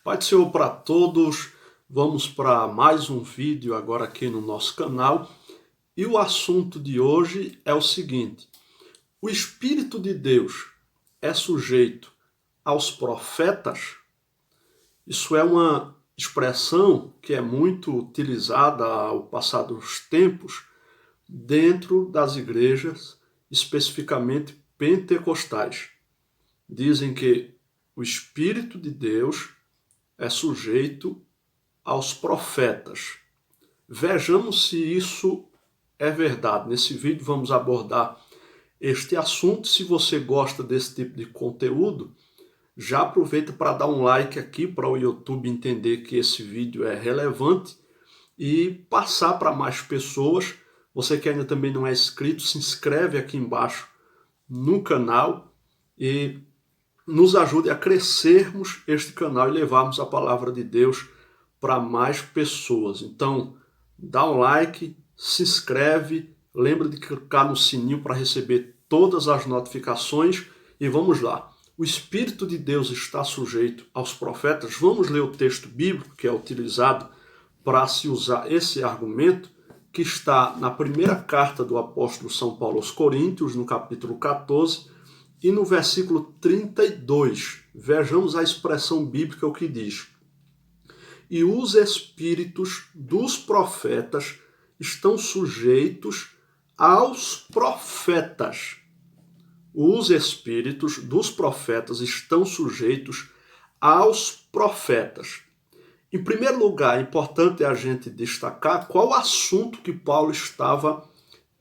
Pai do Senhor para todos, vamos para mais um vídeo agora aqui no nosso canal. E o assunto de hoje é o seguinte: o Espírito de Deus é sujeito aos profetas? Isso é uma expressão que é muito utilizada ao passar dos tempos dentro das igrejas, especificamente pentecostais. Dizem que o Espírito de Deus é sujeito aos profetas. Vejamos se isso é verdade. Nesse vídeo vamos abordar este assunto. Se você gosta desse tipo de conteúdo, já aproveita para dar um like aqui para o YouTube entender que esse vídeo é relevante e passar para mais pessoas. Você que ainda também não é inscrito, se inscreve aqui embaixo no canal e nos ajude a crescermos este canal e levarmos a palavra de Deus para mais pessoas. Então, dá um like, se inscreve, lembra de clicar no sininho para receber todas as notificações e vamos lá. O Espírito de Deus está sujeito aos profetas. Vamos ler o texto bíblico que é utilizado para se usar esse argumento, que está na primeira carta do apóstolo São Paulo aos Coríntios, no capítulo 14, e no versículo 32, vejamos a expressão bíblica, o que diz: e os espíritos dos profetas estão sujeitos aos profetas. Os espíritos dos profetas estão sujeitos aos profetas. Em primeiro lugar, é importante a gente destacar qual o assunto que Paulo estava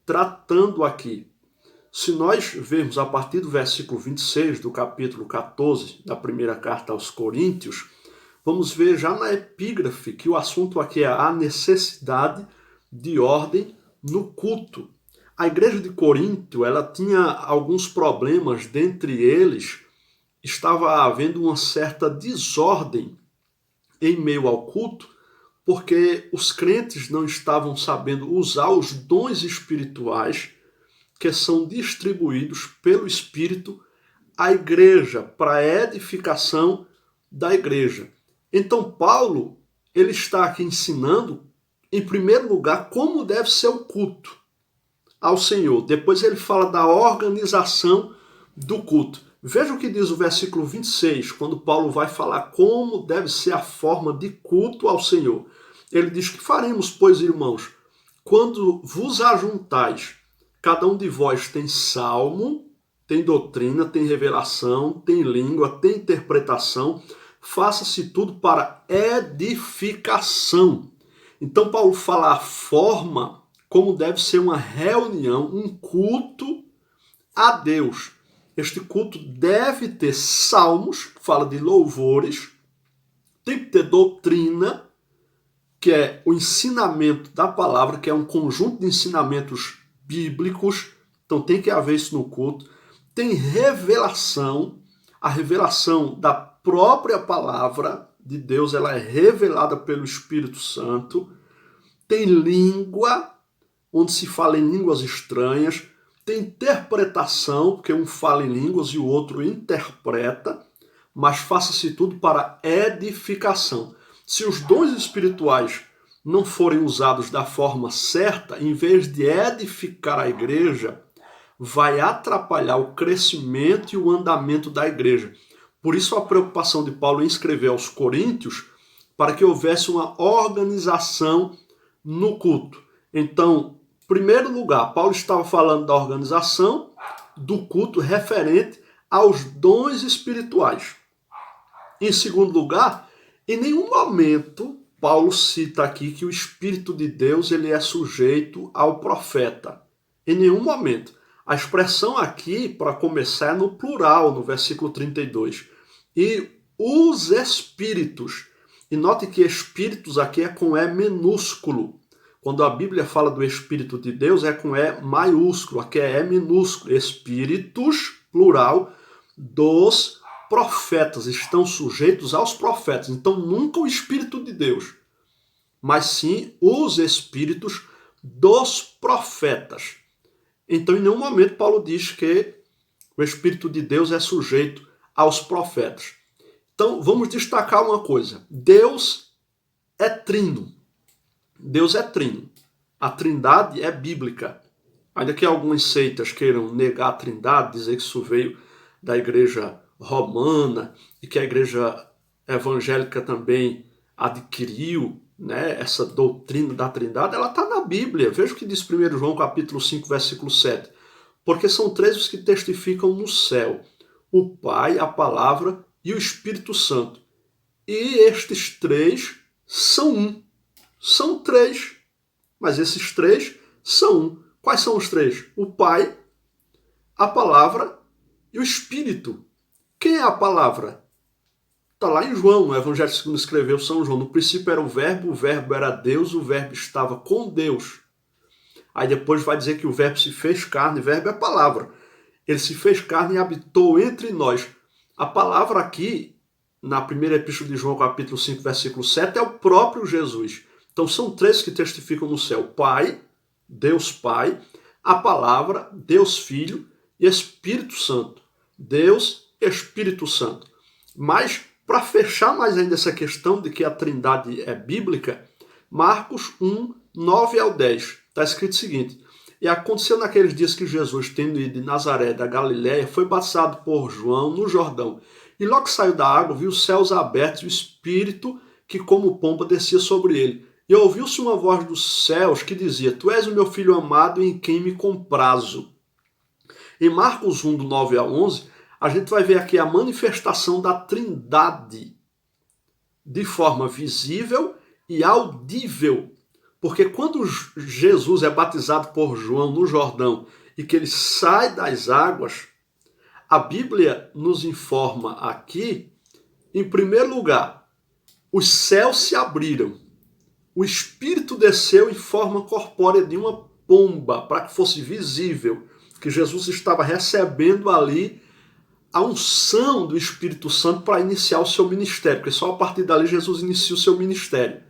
tratando aqui. Se nós vermos a partir do versículo 26 do capítulo 14 da primeira carta aos Coríntios, vamos ver já na epígrafe que o assunto aqui é a necessidade de ordem no culto. A igreja de Corinto, ela tinha alguns problemas, dentre eles estava havendo uma certa desordem em meio ao culto, porque os crentes não estavam sabendo usar os dons espirituais que são distribuídos pelo Espírito à igreja, para a edificação da igreja. Então Paulo, ele está aqui ensinando, em primeiro lugar, como deve ser o culto ao Senhor. Depois ele fala da organização do culto. Veja o que diz o versículo 26, quando Paulo vai falar como deve ser a forma de culto ao Senhor. Ele diz: que faremos, pois, irmãos, quando vos ajuntais? Cada um de vós tem salmo, tem doutrina, tem revelação, tem língua, tem interpretação. Faça-se tudo para edificação. Então Paulo fala a forma como deve ser uma reunião, um culto a Deus. Este culto deve ter salmos, que fala de louvores, tem que ter doutrina, que é o ensinamento da palavra, que é um conjunto de ensinamentos bíblicos, então tem que haver isso no culto. Tem revelação, a revelação da própria palavra de Deus, ela é revelada pelo Espírito Santo. Tem língua, onde se fala em línguas estranhas. Tem interpretação, porque um fala em línguas e o outro interpreta, mas faça-se tudo para edificação. Se os dons espirituais não forem usados da forma certa, em vez de edificar a igreja, vai atrapalhar o crescimento e o andamento da igreja. Por isso a preocupação de Paulo em escrever aos Coríntios, para que houvesse uma organização no culto. Então, em primeiro lugar, Paulo estava falando da organização do culto referente aos dons espirituais. Em segundo lugar, em nenhum momento Paulo cita aqui que o Espírito de Deus ele é sujeito ao profeta. Em nenhum momento. A expressão aqui, para começar, é no plural, no versículo 32. E os espíritos. E note que espíritos aqui é com E minúsculo. Quando a Bíblia fala do Espírito de Deus, é com E maiúsculo. Aqui é E minúsculo. Espíritos, plural, dos profetas. Estão sujeitos aos profetas. Então, nunca o Espírito de Deus, mas sim os espíritos dos profetas. Então, em nenhum momento, Paulo diz que o Espírito de Deus é sujeito aos profetas. Então, vamos destacar uma coisa. Deus é trino. Deus é trino. A trindade é bíblica. Ainda que algumas seitas queiram negar a trindade, dizer que isso veio da igreja romana e que a igreja evangélica também adquiriu, né, essa doutrina da trindade, ela está na Bíblia. Veja o que diz 1 João capítulo 5, versículo 7. Porque são três os que testificam no céu: o Pai, a Palavra e o Espírito Santo. E estes três são um. São três, mas esses três são um. Quais são os três? O Pai, a Palavra e o Espírito. Quem é a Palavra? Está lá em João, no Evangelho segundo escreveu São João. No princípio era o Verbo era Deus, o Verbo estava com Deus. Aí depois vai dizer que o Verbo se fez carne, Verbo é palavra. Ele se fez carne e habitou entre nós. A palavra aqui, na primeira epístola de João, capítulo 5, versículo 7, é o próprio Jesus. Então são três que testificam no céu: Pai, Deus Pai, a Palavra, Deus Filho e Espírito Santo. Deus, Espírito Santo. Mas, para fechar mais ainda essa questão de que a trindade é bíblica, Marcos 1, 9 ao 10. Está escrito o seguinte: e aconteceu naqueles dias que Jesus, tendo ido de Nazaré da Galiléia, foi batizado por João no Jordão. E logo que saiu da água, viu os céus abertos e o Espírito que como pomba descia sobre ele. E ouviu-se uma voz dos céus que dizia: Tu és o meu filho amado em quem me comprazo. Em Marcos 1, do 9 ao 11, a gente vai ver aqui a manifestação da trindade de forma visível e audível. Porque quando Jesus é batizado por João no Jordão e que ele sai das águas, a Bíblia nos informa aqui, em primeiro lugar, os céus se abriram. O Espírito desceu em forma corpórea de uma pomba, para que fosse visível que Jesus estava recebendo ali a unção do Espírito Santo para iniciar o seu ministério, porque só a partir dali Jesus inicia o seu ministério.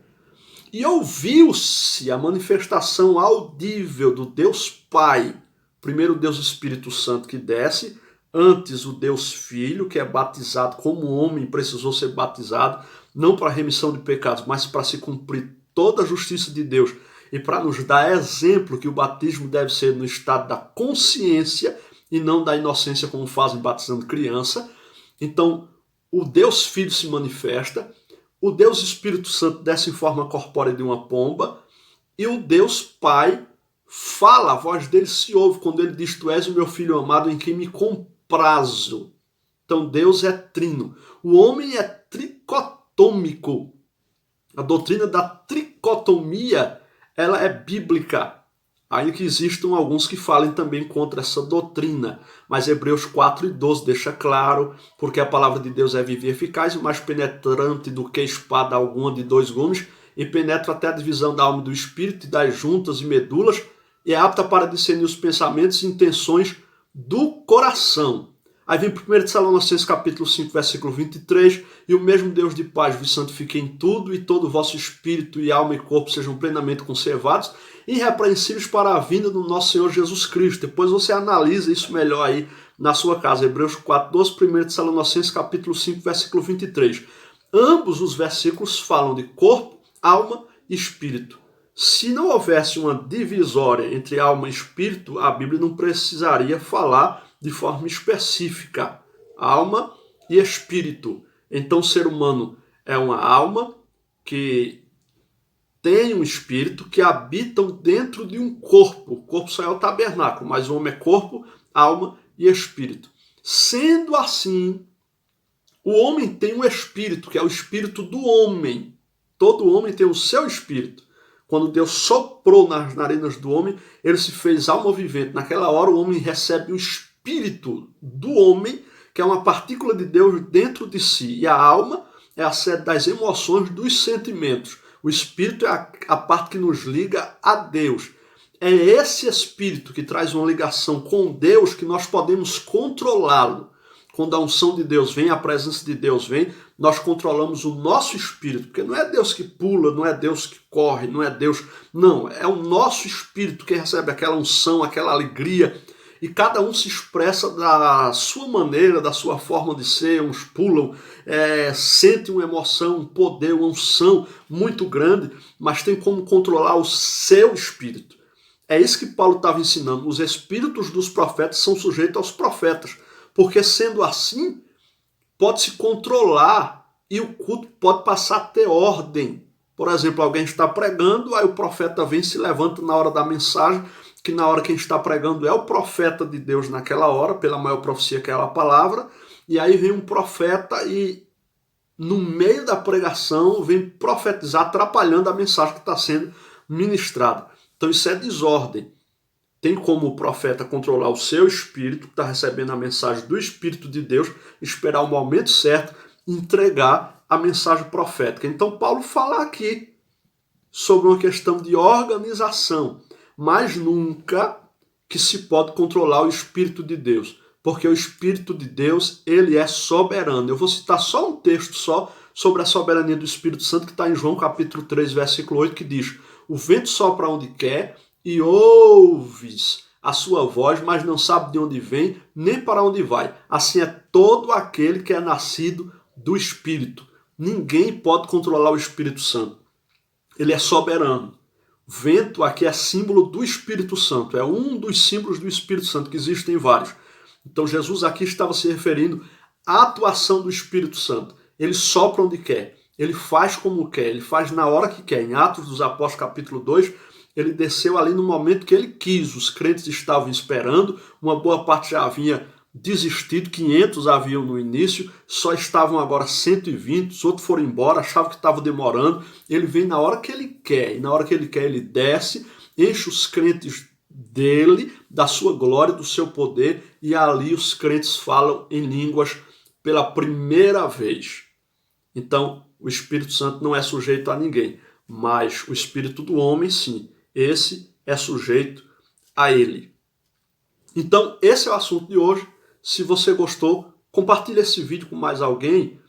E ouviu-se a manifestação audível do Deus Pai, primeiro o Deus Espírito Santo que desce, antes o Deus Filho, que é batizado como homem, precisou ser batizado, não para a remissão de pecados, mas para se cumprir toda a justiça de Deus e para nos dar exemplo que o batismo deve ser no estado da consciência e não da inocência como fazem batizando criança. Então, o Deus Filho se manifesta, o Deus Espírito Santo desce em forma corpórea de uma pomba e o Deus Pai fala, a voz dele se ouve quando ele diz: Tu és o meu filho amado em quem me comprazo. Então Deus é trino. O homem é tricotômico. A doutrina da tricotomia, ela é bíblica. Ainda que existam alguns que falem também contra essa doutrina. Mas Hebreus 4:12 deixa claro, porque a palavra de Deus é viva e eficaz, e mais penetrante do que espada alguma de dois gumes, e penetra até a divisão da alma e do espírito, e das juntas e medulas, e é apta para discernir os pensamentos e intenções do coração. Aí vem 1 Tessalonicenses capítulo 5, versículo 23, e o mesmo Deus de paz vos santifique em tudo, e todo o vosso espírito e alma e corpo sejam plenamente conservados, irrepreensíveis para a vinda do nosso Senhor Jesus Cristo. Depois você analisa isso melhor aí na sua casa. Hebreus 4:12, 1 Tessalonicenses capítulo 5, versículo 23. Ambos os versículos falam de corpo, alma e espírito. Se não houvesse uma divisória entre alma e espírito, a Bíblia não precisaria falar de forma específica, alma e espírito. Então o ser humano é uma alma que tem um espírito que habitam dentro de um corpo. O corpo só é o tabernáculo, mas o homem é corpo, alma e espírito. Sendo assim, o homem tem um espírito, que é o espírito do homem. Todo homem tem o seu espírito. Quando Deus soprou nas narinas do homem, ele se fez alma vivente. Naquela hora o homem recebe o espírito do homem, que é uma partícula de Deus dentro de si. E a alma é a sede das emoções, dos sentimentos. O espírito é a parte que nos liga a Deus. É esse espírito que traz uma ligação com Deus que nós podemos controlá-lo. Quando a unção de Deus vem, a presença de Deus vem, nós controlamos o nosso espírito. Porque não é Deus que pula, não é Deus que corre, não é Deus... Não, é o nosso espírito que recebe aquela unção, aquela alegria. e cada um se expressa da sua maneira, da sua forma de ser. Uns pulam, sentem uma emoção, um poder, uma unção muito grande, mas tem como controlar o seu espírito. É isso que Paulo estava ensinando. Os espíritos dos profetas são sujeitos aos profetas, porque sendo assim, pode-se controlar e o culto pode passar a ter ordem. Por exemplo, alguém está pregando, aí o profeta vem e se levanta na hora da mensagem, que na hora que a gente está pregando é o profeta de Deus naquela hora, pela maior profecia que é a palavra, e aí vem um profeta e no meio da pregação vem profetizar, atrapalhando a mensagem que está sendo ministrada. Então isso é desordem. Tem como o profeta controlar o seu espírito, que está recebendo a mensagem do Espírito de Deus, esperar o momento certo, entregar a mensagem profética. Então Paulo fala aqui sobre uma questão de organização, mas nunca que se pode controlar o Espírito de Deus, porque o Espírito de Deus, ele é soberano. Eu vou citar só um texto só sobre a soberania do Espírito Santo, que está em João capítulo 3, versículo 8, que diz: o vento sopra onde quer e ouves a sua voz, mas não sabe de onde vem, nem para onde vai. Assim é todo aquele que é nascido do Espírito. Ninguém pode controlar o Espírito Santo. Ele é soberano. Vento aqui é símbolo do Espírito Santo. É um dos símbolos do Espírito Santo, que existem vários. Então Jesus aqui estava se referindo à atuação do Espírito Santo. Ele sopra onde quer. Ele faz como quer. Ele faz na hora que quer. Em Atos dos Apóstolos capítulo 2, ele desceu ali no momento que ele quis. Os crentes estavam esperando. Uma boa parte já havia desistido, 500 haviam no início, só estavam agora 120, os outros foram embora, achavam que estava demorando. Ele vem na hora que ele quer, e na hora que ele quer ele desce, enche os crentes dele, da sua glória, do seu poder, e ali os crentes falam em línguas pela primeira vez. Então, o Espírito Santo não é sujeito a ninguém, mas o espírito do homem, sim, esse é sujeito a ele. Então, esse é o assunto de hoje. Se você gostou, compartilhe esse vídeo com mais alguém.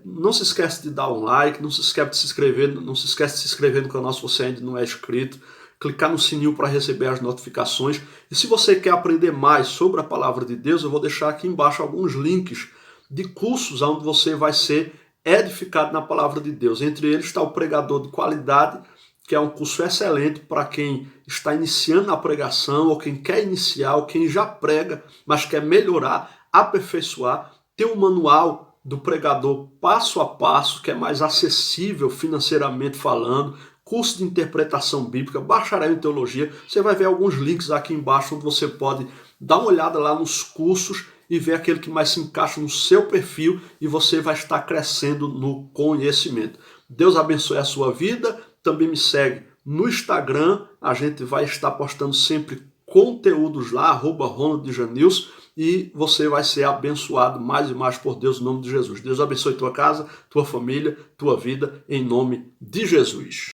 Não se esquece de dar um like, não se esquece de se inscrever no canal se você ainda não é inscrito. Clicar no sininho para receber as notificações. E se você quer aprender mais sobre a palavra de Deus, eu vou deixar aqui embaixo alguns links de cursos onde você vai ser edificado na palavra de Deus. Entre eles está o Pregador de Qualidade, que é um curso excelente para quem está iniciando na pregação, ou quem quer iniciar, ou quem já prega, mas quer melhorar, aperfeiçoar. Tem um manual do pregador passo a passo, que é mais acessível financeiramente falando, curso de interpretação bíblica, bacharel em teologia. Você vai ver alguns links aqui embaixo, onde você pode dar uma olhada lá nos cursos e ver aquele que mais se encaixa no seu perfil, e você vai estar crescendo no conhecimento. Deus abençoe a sua vida. Também me segue no Instagram, a gente vai estar postando sempre conteúdos lá, @ronaldjanilson, e você vai ser abençoado mais e mais por Deus, no nome de Jesus. Deus abençoe tua casa, tua família, tua vida, em nome de Jesus.